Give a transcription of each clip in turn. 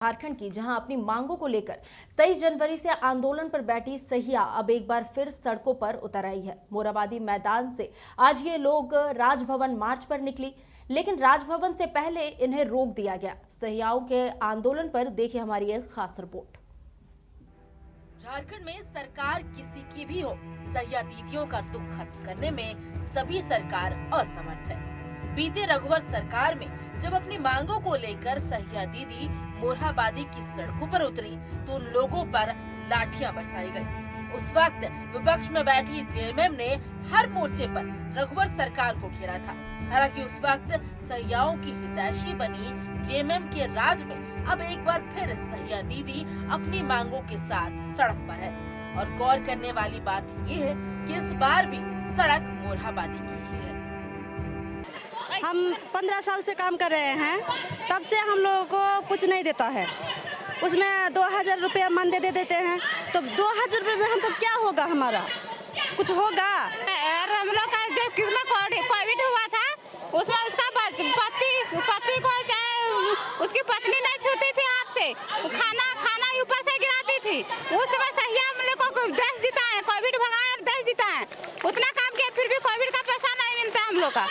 झारखंड की, जहां अपनी मांगों को लेकर 23 जनवरी से आंदोलन पर बैठी सहिया अब एक बार फिर सड़कों पर उतर आई है। मोरहाबादी मैदान से आज ये लोग राजभवन मार्च पर निकली, लेकिन राजभवन से पहले इन्हें रोक दिया गया। सहियाओं के आंदोलन पर देखिए हमारी एक खास रिपोर्ट। झारखंड में सरकार किसी की भी हो, सहिया दीदियों का दुख खत्म करने में सभी सरकार असमर्थ है। बीते रघुवर सरकार में जब अपनी मांगों को लेकर सहिया दीदी मोरहाबादी की सड़कों पर उतरी तो उन लोगों पर लाठियां बरसाई गई। उस वक्त विपक्ष में बैठी जेएमएम ने हर मोर्चे पर रघुवर सरकार को घेरा था। हालांकि उस वक्त सहियाओं की हितैषी बनी जेएमएम के राज में अब एक बार फिर सहिया दीदी अपनी मांगों के साथ सड़क पर है। और गौर करने वाली बात ये है कि इस बार भी सड़क मोरहाबादी की ही है। हम 15 साल से काम कर रहे हैं, तब से हम लोगों को कुछ नहीं देता है। उसमें 2000 रुपये मानदेय दे देते हैं, तो 2000 रुपये में हमको क्या होगा? हमारा कुछ होगा? और हम लोग का जब किसमें कोविड हुआ था, उसमें उसका पति को चाहे उसकी पत्नी नहीं छूती थी हाथ से, खाना ऊपर से गिराती थी। उस समय सहिया हम लोग को देश जीता है, कोविड भगाया और देश जीता है। उतना काम किया फिर भी कोविड का पैसा नहीं मिलता हम लोग का।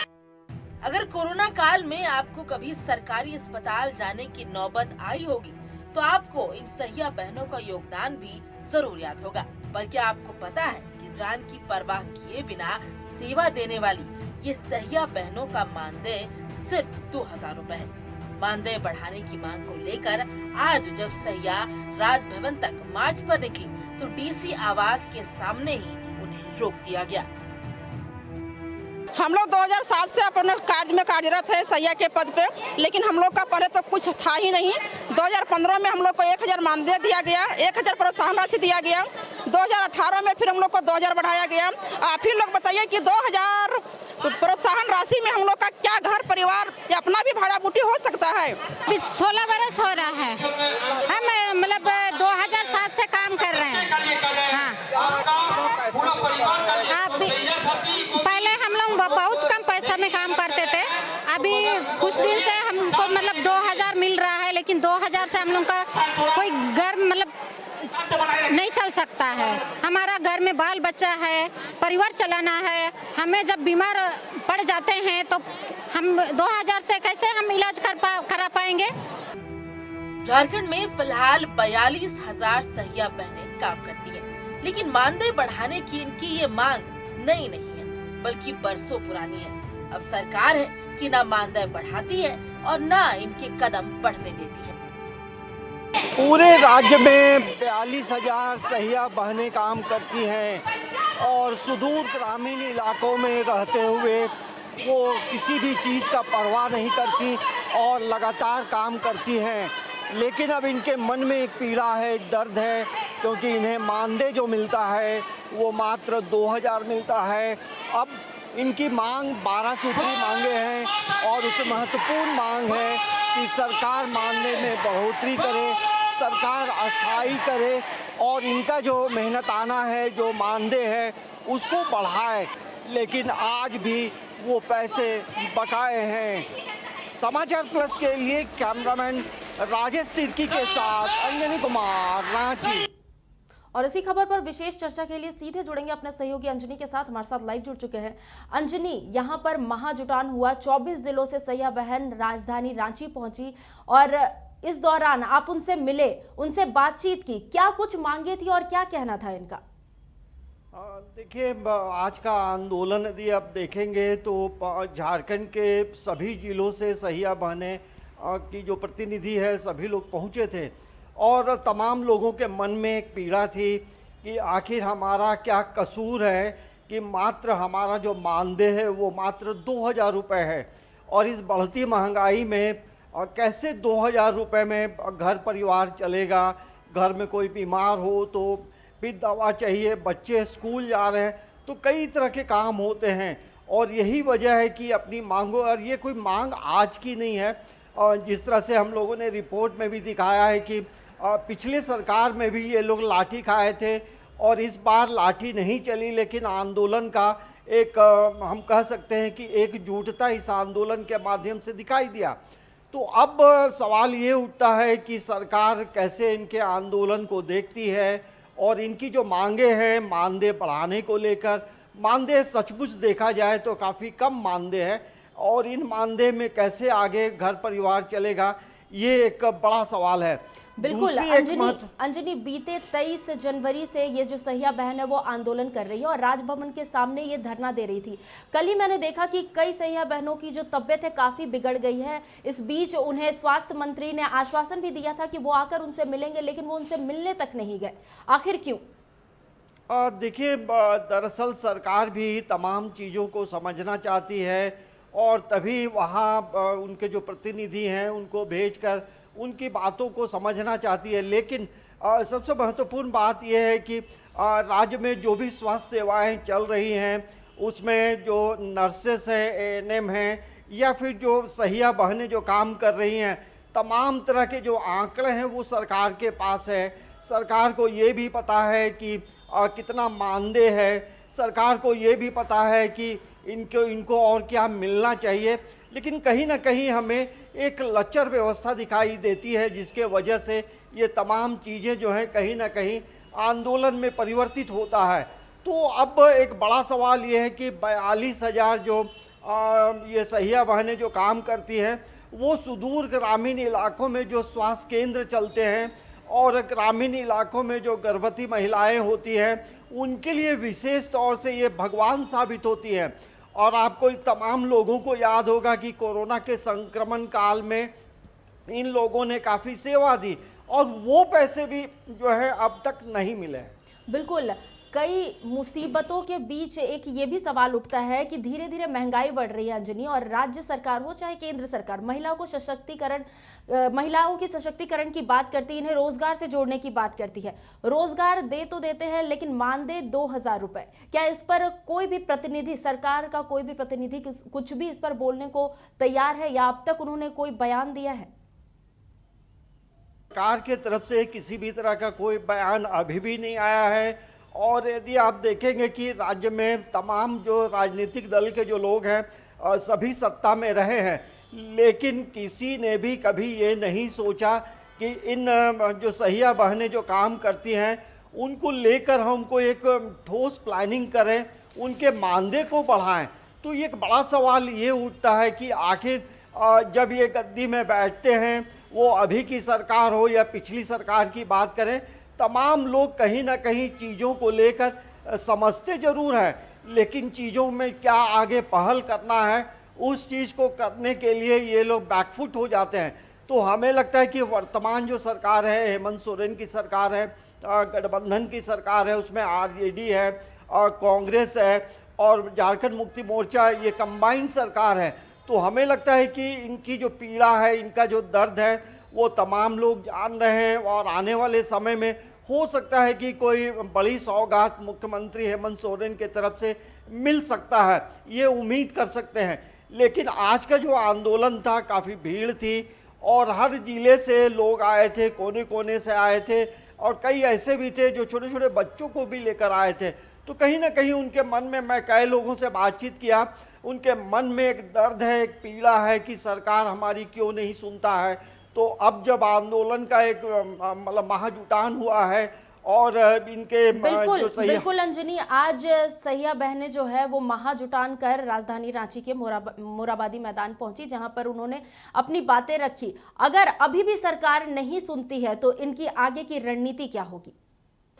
अगर कोरोना काल में आपको कभी सरकारी अस्पताल जाने की नौबत आई होगी तो आपको इन सहिया बहनों का योगदान भी जरूर याद होगा। पर क्या आपको पता है कि जान की परवाह किए बिना सेवा देने वाली ये सहिया बहनों का मानदेय सिर्फ 2000 रुपए है। मानदेय बढ़ाने की मांग को लेकर आज जब सहिया राजभवन तक मार्च पर निकली तो डीसी आवास के सामने ही उन्हें रोक दिया गया। हम लोग 2007 से अपने कार्य में कार्यरत है सहिया के पद पे, लेकिन हम लोग का पहले तो कुछ था ही नहीं। 2015 में हम लोग को 1000 मानदेय दिया गया, 1000 प्रोत्साहन राशि दिया गया। 2018 में फिर हम लोग को 2000 बढ़ाया गया। आप ही लोग बताइए कि 2000 प्रोत्साहन राशि में हम लोग का क्या घर परिवार या अपना भी भाड़ा बूटी हो सकता है? 16 बरस हो रहा है, हम मतलब 2007 से काम कर रहे हैं। पहले हम लोग बहुत कम पैसा में काम करते थे, अभी कुछ दिन से हमको मतलब 2000 मिल रहा है, लेकिन 2000 से हम लोग का कोई घर मतलब नहीं चल सकता है। हमारा घर में बाल बच्चा है, परिवार चलाना है। हमें जब बीमार पड़ जाते हैं तो हम 2000 से कैसे हम इलाज करा पाएंगे? झारखंड में फिलहाल 42,000 सहिया बहनें काम करती हैं, लेकिन मानदेय बढ़ाने की इनकी ये मांग नई नहीं है, बल्कि बरसों पुरानी है। अब सरकार है कि न मानदेय बढ़ाती है और न इनके कदम बढ़ने देती है। पूरे राज्य में 42,000 सहिया बहनें काम करती हैं और सुदूर ग्रामीण इलाकों में रहते हुए वो किसी भी चीज़ का परवाह नहीं करती और लगातार काम करती हैं। लेकिन अब इनके मन में एक पीड़ा है, एक दर्द है, क्योंकि इन्हें मानदेय जो मिलता है वो मात्र 2000 मिलता है। अब इनकी मांग 12 सूत्री मांगे हैं और उसमें महत्वपूर्ण मांग है कि सरकार मानदेय में बढ़ोतरी करे, सरकार अस्थायी करे और इनका जो मेहनताना है, जो मानदेय है, उसको बढ़ाए। लेकिन आज भी वो पैसे बकाए हैं। समाचार प्लस के लिए कैमरामैन राजेश तिर्की के साथ अंजनी कुमार, रांची। और इसी खबर पर विशेष चर्चा के लिए सीधे जुड़ेंगे अपने सहयोगी अंजनी के साथ। हमारे साथ लाइव जुड़ चुके हैं अंजनी। यहां पर महाजुटान हुआ, 24 जिलों से सहिया बहन राजधानी रांची पहुंची और इस दौरान आप उनसे मिले, उनसे बातचीत की, क्या कुछ मांगे थी और क्या कहना था इनका? देखिए, आज का आंदोलन यदि आप देखेंगे तो झारखंड के सभी जिलों से सहिया बहनें की जो प्रतिनिधि है सभी लोग पहुंचे थे और तमाम लोगों के मन में एक पीड़ा थी कि आखिर हमारा क्या कसूर है कि मात्र हमारा जो मानदेय है वो मात्र 2000 रुपये है और इस बढ़ती महंगाई में कैसे 2000 रुपये में घर परिवार चलेगा। घर में कोई बीमार हो तो फिर दवा चाहिए, बच्चे स्कूल जा रहे हैं, तो कई तरह के काम होते हैं और यही वजह है कि अपनी मांगों, और ये कोई मांग आज की नहीं है। और जिस तरह से हम लोगों ने रिपोर्ट में भी दिखाया है कि पिछले सरकार में भी ये लोग लाठी खाए थे और इस बार लाठी नहीं चली, लेकिन आंदोलन का एक हम कह सकते हैं कि एकजुटता इस आंदोलन के माध्यम से दिखाई दिया। तो अब सवाल ये उठता है कि सरकार कैसे इनके आंदोलन को देखती है और इनकी जो मांगे हैं मानदेय बढ़ाने को लेकर। मानदेय सचमुच देखा जाए तो काफ़ी कम मानदेय है और इन मानदेय में कैसे आगे घर परिवार चलेगा, ये एक बड़ा सवाल है। बिल्कुल दूसरी एक अंजनी, बीते 23 जनवरी से ये जो सहिया बहन है वो आंदोलन कर रही है और राजभवन के सामने ये धरना दे रही थी। कल ही मैंने देखा कि कई सहिया बहनों की जो तबीयत है काफी बिगड़ गई है। इस बीच उन्हें स्वास्थ्य मंत्री ने आश्वासन भी दिया था कि वो आकर उनसे मिलेंगे, लेकिन वो उनसे मिलने तक नहीं गए। आखिर क्यों? देखिए, दरअसल सरकार भी तमाम चीज़ों को समझना चाहती है और तभी वहाँ उनके जो प्रतिनिधि हैं उनको भेजकर उनकी बातों को समझना चाहती है। लेकिन सबसे महत्वपूर्ण बात यह है कि राज्य में जो भी स्वास्थ्य सेवाएं चल रही हैं उसमें जो नर्सेस हैं, एएनएम हैं या फिर जो सहिया बहनें जो काम कर रही हैं, तमाम तरह के जो आंकड़े हैं वो सरकार के पास है। सरकार को ये भी पता है कि कितना मानदेय है, सरकार को ये भी पता है कि इनको और क्या मिलना चाहिए। लेकिन कहीं ना कहीं हमें एक लचर व्यवस्था दिखाई देती है जिसके वजह से ये तमाम चीज़ें जो हैं कहीं ना कहीं आंदोलन में परिवर्तित होता है। तो अब एक बड़ा सवाल ये है कि 42,000 जो ये सहिया बहनें जो काम करती हैं वो सुदूर ग्रामीण इलाकों में जो स्वास्थ्य केंद्र चलते हैं और ग्रामीण इलाकों में जो गर्भवती महिलाएं होती हैं उनके लिए विशेष तौर से ये भगवान साबित होती हैं। और आपको तमाम लोगों को याद होगा कि कोरोना के संक्रमण काल में इन लोगों ने काफ़ी सेवा दी और वो पैसे भी जो है अब तक नहीं मिले। बिल्कुल, कई मुसीबतों के बीच एक ये भी सवाल उठता है कि धीरे धीरे महंगाई बढ़ रही है अंजनी, और राज्य सरकार हो चाहे केंद्र सरकार महिलाओं की सशक्तिकरण की बात करती है, इन्हें रोजगार से जोड़ने की बात करती है। रोजगार दे तो देते हैं लेकिन मानदेय 2,000 रुपए। क्या इस पर कोई भी प्रतिनिधि, सरकार का कोई भी प्रतिनिधि कुछ भी इस पर बोलने को तैयार है या अब तक उन्होंने कोई बयान दिया है? सरकार के तरफ से किसी भी तरह का कोई बयान अभी भी नहीं आया है। और यदि आप देखेंगे कि राज्य में तमाम जो राजनीतिक दल के जो लोग हैं सभी सत्ता में रहे हैं, लेकिन किसी ने भी कभी ये नहीं सोचा कि इन जो सहिया बहनें जो काम करती हैं उनको लेकर हमको एक ठोस प्लानिंग करें, उनके मानदेय को बढ़ाएं। तो एक बड़ा सवाल ये उठता है कि आखिर जब ये गद्दी में बैठते हैं, वो अभी की सरकार हो या पिछली सरकार की बात करें, तमाम लोग कहीं ना कहीं चीज़ों को लेकर समझते ज़रूर हैं, लेकिन चीज़ों में क्या आगे पहल करना है उस चीज़ को करने के लिए ये लोग बैकफुट हो जाते हैं। तो हमें लगता है कि वर्तमान जो सरकार है, हेमंत सोरेन की सरकार है, गठबंधन की सरकार है, उसमें आरजेडी है और कांग्रेस है और झारखंड मुक्ति मोर्चा, ये कंबाइंड सरकार है। तो हमें लगता है कि इनकी जो पीड़ा है, इनका जो दर्द है वो तमाम लोग जान रहे हैं और आने वाले समय में हो सकता है कि कोई बड़ी सौगात मुख्यमंत्री हेमंत सोरेन के तरफ से मिल सकता है, ये उम्मीद कर सकते हैं। लेकिन आज का जो आंदोलन था, काफ़ी भीड़ थी और हर जिले से लोग आए थे, कोने कोने से आए थे और कई ऐसे भी थे जो छोटे छोटे बच्चों को भी लेकर आए थे। तो कहीं ना कहीं उनके मन में, मैं कई लोगों से बातचीत किया, उनके मन में एक दर्द है, एक पीड़ा है कि सरकार हमारी क्यों नहीं सुनता है। तो अब जब आंदोलन का एक मतलब महाजुटान हुआ है और इनके बिल्कुल अंजनी, आज सहिया बहनें जो है वो महाजुटान कर राजधानी रांची के मोराबादी मैदान पहुंची, जहां पर उन्होंने अपनी बातें रखी। अगर अभी भी सरकार नहीं सुनती है तो इनकी आगे की रणनीति क्या होगी?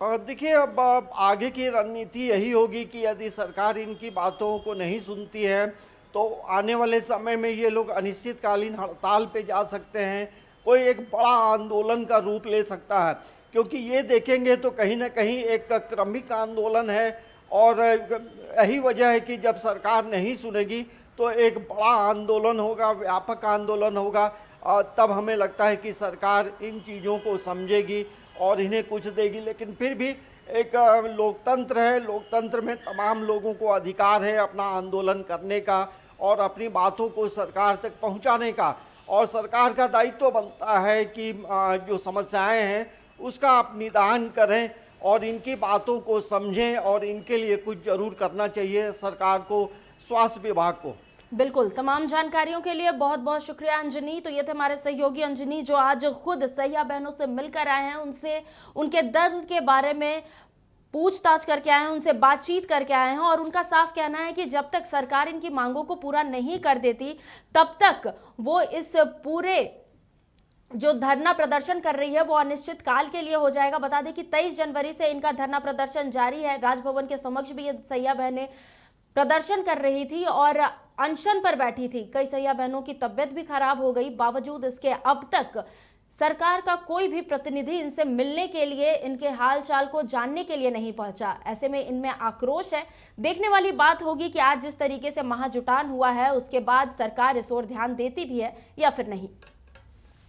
देखिए, अब आगे की रणनीति यही होगी कि यदि सरकार इनकी बातों को नहीं सुनती है तो आने वाले समय में ये लोग अनिश्चितकालीन हड़ताल पे जा सकते हैं, कोई एक बड़ा आंदोलन का रूप ले सकता है। क्योंकि ये देखेंगे तो कहीं ना कहीं एक क्रमिक आंदोलन है और यही वजह है कि जब सरकार नहीं सुनेगी तो एक बड़ा आंदोलन होगा, व्यापक आंदोलन होगा। तब हमें लगता है कि सरकार इन चीज़ों को समझेगी और इन्हें कुछ देगी। लेकिन फिर भी एक लोकतंत्र है, लोकतंत्र में तमाम लोगों को अधिकार है अपना आंदोलन करने का और अपनी बातों को सरकार तक पहुंचाने का। और सरकार का दायित्व बनता है कि जो समस्याएं हैं उसका आप निदान करें और इनकी बातों को समझें और इनके लिए कुछ ज़रूर करना चाहिए सरकार को, स्वास्थ्य विभाग को। बिल्कुल, तमाम जानकारियों के लिए बहुत बहुत शुक्रिया अंजनी। तो ये थे हमारे सहयोगी अंजनी जो आज खुद सहिया बहनों से मिलकर आए हैं, उनसे उनके दर्द के बारे में पूछताछ करके आए हैं, उनसे बातचीत करके आए हैं और उनका साफ कहना है कि जब तक सरकार इनकी मांगों को पूरा नहीं कर देती तब तक वो इस पूरे जो धरना प्रदर्शन कर रही है वो अनिश्चित काल के लिए हो जाएगा। बता दें कि 23 जनवरी से इनका धरना प्रदर्शन जारी है। राजभवन के समक्ष भी ये सहिया बहनें प्रदर्शन कर रही थी और अनशन पर बैठी थी। कई सहिया बहनों की तबीयत भी खराब हो गई, बावजूद इसके अब तक सरकार का कोई भी प्रतिनिधि इनसे मिलने के लिए, इनके हाल चाल को जानने के लिए नहीं पहुंचा। ऐसे में इनमें आक्रोश है। देखने वाली बात होगी कि आज जिस तरीके से महाजुटान हुआ है उसके बाद सरकार इस ओर ध्यान देती भी है या फिर नहीं।